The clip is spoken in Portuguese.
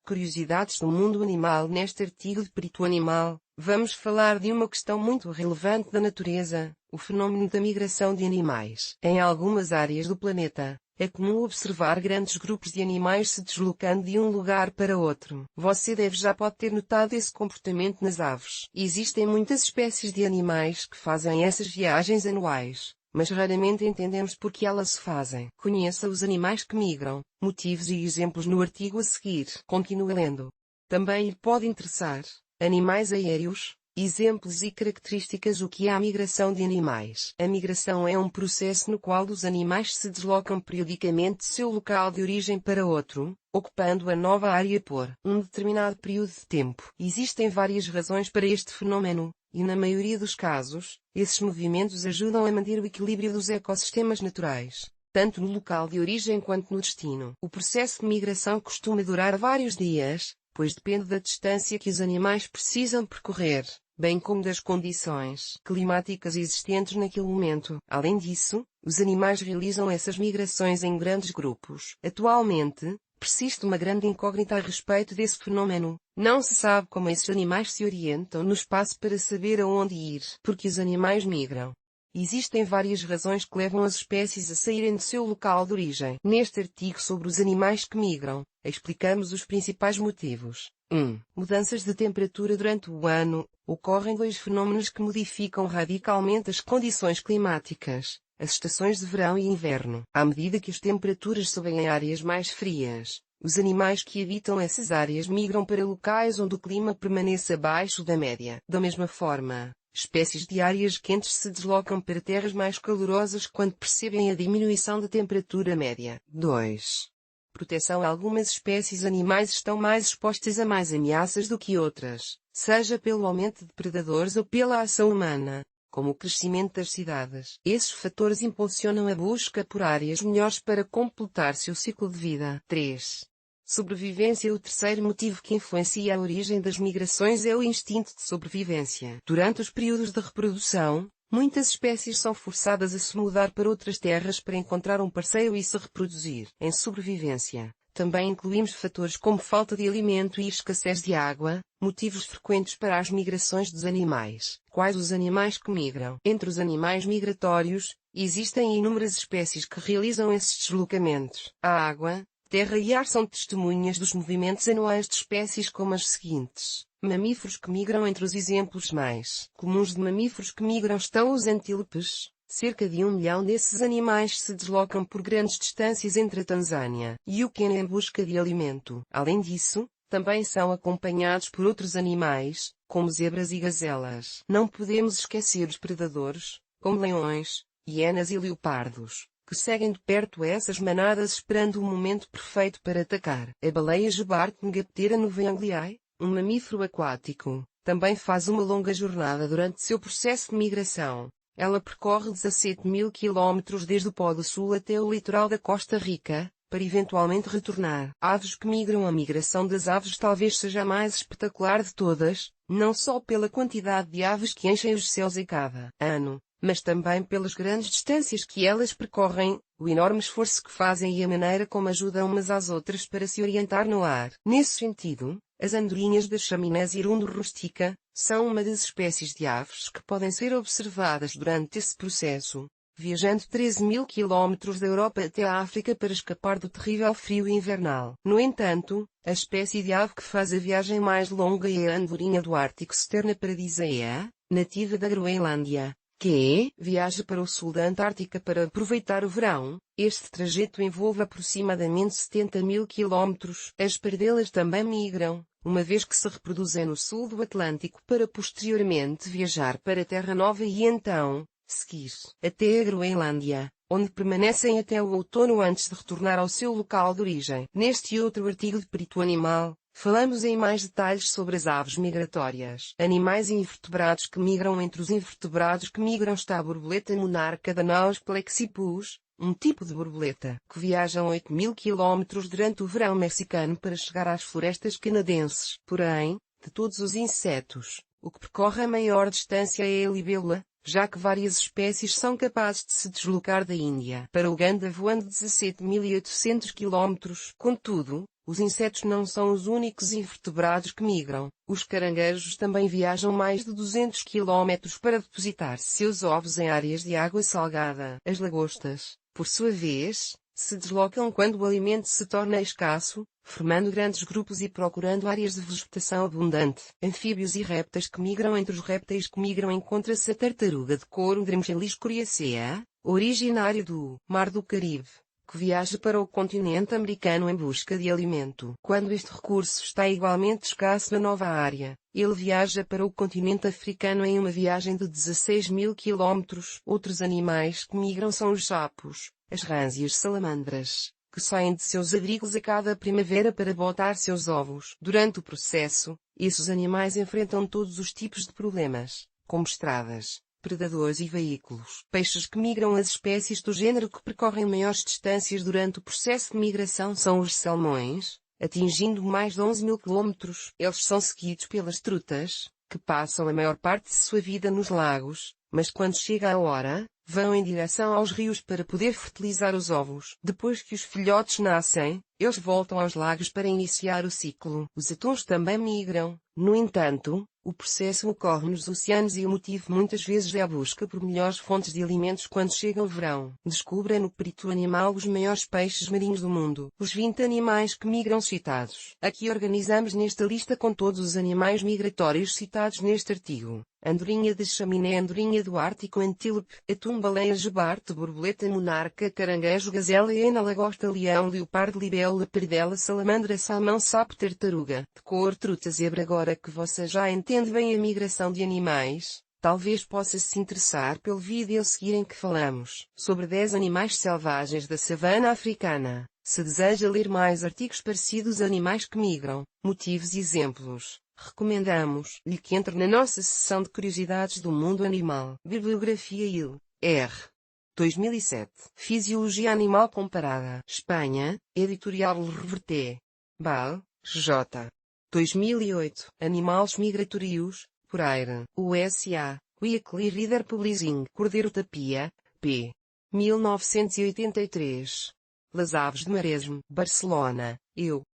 curiosidades do mundo animal. Neste artigo de Perito Animal, vamos falar de uma questão muito relevante da natureza, o fenômeno da migração de animais. Em algumas áreas do planeta, é comum observar grandes grupos de animais se deslocando de um lugar para outro. Você já pode ter notado esse comportamento nas aves. Existem muitas espécies de animais que fazem essas viagens anuais, mas raramente entendemos por que elas se fazem. Conheça os animais que migram, motivos e exemplos no artigo a seguir. Continue lendo. Também lhe pode interessar: animais aéreos, exemplos e características. O que é a migração de animais? A migração é um processo no qual os animais se deslocam periodicamente de seu local de origem para outro, ocupando a nova área por um determinado período de tempo. Existem várias razões para este fenômeno, e na maioria dos casos, esses movimentos ajudam a manter o equilíbrio dos ecossistemas naturais, tanto no local de origem quanto no destino. O processo de migração costuma durar vários dias, pois depende da distância que os animais precisam percorrer, bem como das condições climáticas existentes naquele momento. Além disso, os animais realizam essas migrações em grandes grupos. Atualmente, persiste uma grande incógnita a respeito desse fenômeno. Não se sabe como esses animais se orientam no espaço para saber aonde ir. Porque os animais migram. Existem várias razões que levam as espécies a saírem do seu local de origem. Neste artigo sobre os animais que migram, explicamos os principais motivos. 1. Mudanças de temperatura durante o ano. Ocorrem dois fenômenos que modificam radicalmente as condições climáticas: as estações de verão e inverno. À medida que as temperaturas sobem em áreas mais frias, os animais que habitam essas áreas migram para locais onde o clima permanece abaixo da média. Da mesma forma, espécies de áreas quentes se deslocam para terras mais calorosas quando percebem a diminuição da temperatura média. 2. Proteção. Algumas espécies animais estão mais expostas a mais ameaças do que outras, seja pelo aumento de predadores ou pela ação humana, como o crescimento das cidades. Esses fatores impulsionam a busca por áreas melhores para completar seu ciclo de vida. 3. Sobrevivência. O terceiro motivo que influencia a origem das migrações é o instinto de sobrevivência. Durante os períodos de reprodução, muitas espécies são forçadas a se mudar para outras terras para encontrar um parceiro e se reproduzir. Em sobrevivência, também incluímos fatores como falta de alimento e escassez de água, motivos frequentes para as migrações dos animais. Quais os animais que migram? Entre os animais migratórios, existem inúmeras espécies que realizam esses deslocamentos. A água, terra e ar são testemunhas dos movimentos anuais de espécies como as seguintes. Mamíferos que migram. Entre os exemplos mais comuns de mamíferos que migram estão os antílopes. Cerca de 1 milhão desses animais se deslocam por grandes distâncias entre a Tanzânia e o Quênia em busca de alimento. Além disso, também são acompanhados por outros animais, como zebras e gazelas. Não podemos esquecer os predadores, como leões, hienas e leopardos, que seguem de perto essas manadas esperando o momento perfeito para atacar. A baleia Jubarte-Megaptera nuveangliae, um mamífero aquático, também faz uma longa jornada durante seu processo de migração. Ela percorre 17.000 quilómetros desde o Polo Sul até o litoral da Costa Rica, para eventualmente retornar. Aves que migram. A migração das aves talvez seja a mais espetacular de todas, não só pela quantidade de aves que enchem os céus a cada ano, mas também pelas grandes distâncias que elas percorrem, o enorme esforço que fazem e a maneira como ajudam umas às outras para se orientar no ar. Nesse sentido, as andorinhas da chaminés hirundo rustica são uma das espécies de aves que podem ser observadas durante esse processo, viajando 13.000 quilómetros da Europa até a África para escapar do terrível frio invernal. No entanto, a espécie de ave que faz a viagem mais longa é a andorinha do Ártico Sterna paradisea, nativa da Groenlândia, que viaja para o sul da Antártica para aproveitar o verão. Este trajeto envolve aproximadamente 70.000 quilómetros. As pardelas também migram, uma vez que se reproduzem no sul do Atlântico para posteriormente viajar para a Terra Nova e então seguir até a Groenlândia, onde permanecem até o outono antes de retornar ao seu local de origem. Neste e outro artigo de Perito Animal, falamos em mais detalhes sobre as aves migratórias. Animais invertebrados que migram. Entre os invertebrados que migram está a borboleta monarca da Danaus plexippus, um tipo de borboleta, que viajam 8.000 quilómetros durante o verão mexicano para chegar às florestas canadenses. Porém, de todos os insetos, o que percorre a maior distância é a libélula, já que várias espécies são capazes de se deslocar da Índia para Uganda voando 17.800 quilómetros. Contudo, Os insetos não são os únicos invertebrados que migram. Os caranguejos também viajam mais de 200 quilómetros para depositar seus ovos em áreas de água salgada. As lagostas, por sua vez, se deslocam quando o alimento se torna escasso, formando grandes grupos e procurando áreas de vegetação abundante. Anfíbios e répteis que migram. Entre os répteis que migram encontra-se a tartaruga de couro Dremchelis coriacea, originário do Mar do Caribe, que viaja para o continente americano em busca de alimento. Quando este recurso está igualmente escasso na nova área, ele viaja para o continente africano em uma viagem de 16.000 quilómetros. Outros animais que migram são os sapos, as rãs e as salamandras, que saem de seus abrigos a cada primavera para botar seus ovos. Durante o processo, esses animais enfrentam todos os tipos de problemas, como estradas, predadores e veículos. Peixes que migram. As espécies do gênero que percorrem maiores distâncias durante o processo de migração são os salmões, atingindo mais de 11.000 quilómetros. Eles são seguidos pelas trutas, que passam a maior parte de sua vida nos lagos, mas quando chega a hora, vão em direção aos rios para poder fertilizar os ovos. Depois que os filhotes nascem, eles voltam aos lagos para iniciar o ciclo. Os atuns também migram. No entanto, o processo ocorre nos oceanos e o motivo muitas vezes é a busca por melhores fontes de alimentos quando chega o verão. Descubra no perito animal os maiores peixes marinhos do mundo. Os 20 animais que migram citados. Aqui organizamos nesta lista com todos os animais migratórios citados neste artigo. Andorinha de chaminé, andorinha do Ártico, antílope, atum, baleia, jubarte, borboleta, monarca, caranguejo, gazela, hiena, lagosta, leão, leopardo, libélula, pardela, salamandra, salmão, sapo, tartaruga, de cor, truta, zebra. Agora que você já entende bem a migração de animais, talvez possa se interessar pelo vídeo a seguir em que falamos sobre 10 animais selvagens da savana africana. Se deseja ler mais artigos parecidos a animais que migram, motivos e exemplos, recomendamos-lhe que entre na nossa seção de curiosidades do mundo animal. Bibliografia Il. R. 2007. Fisiologia Animal Comparada. Espanha, Editorial Reverté. Bal, J. 2008. Animais migratórios, por Aire. USA, Weekly Reader Publishing. Cordeiro Tapia, p. 1983. Las Aves de Maresme, Barcelona, Eu.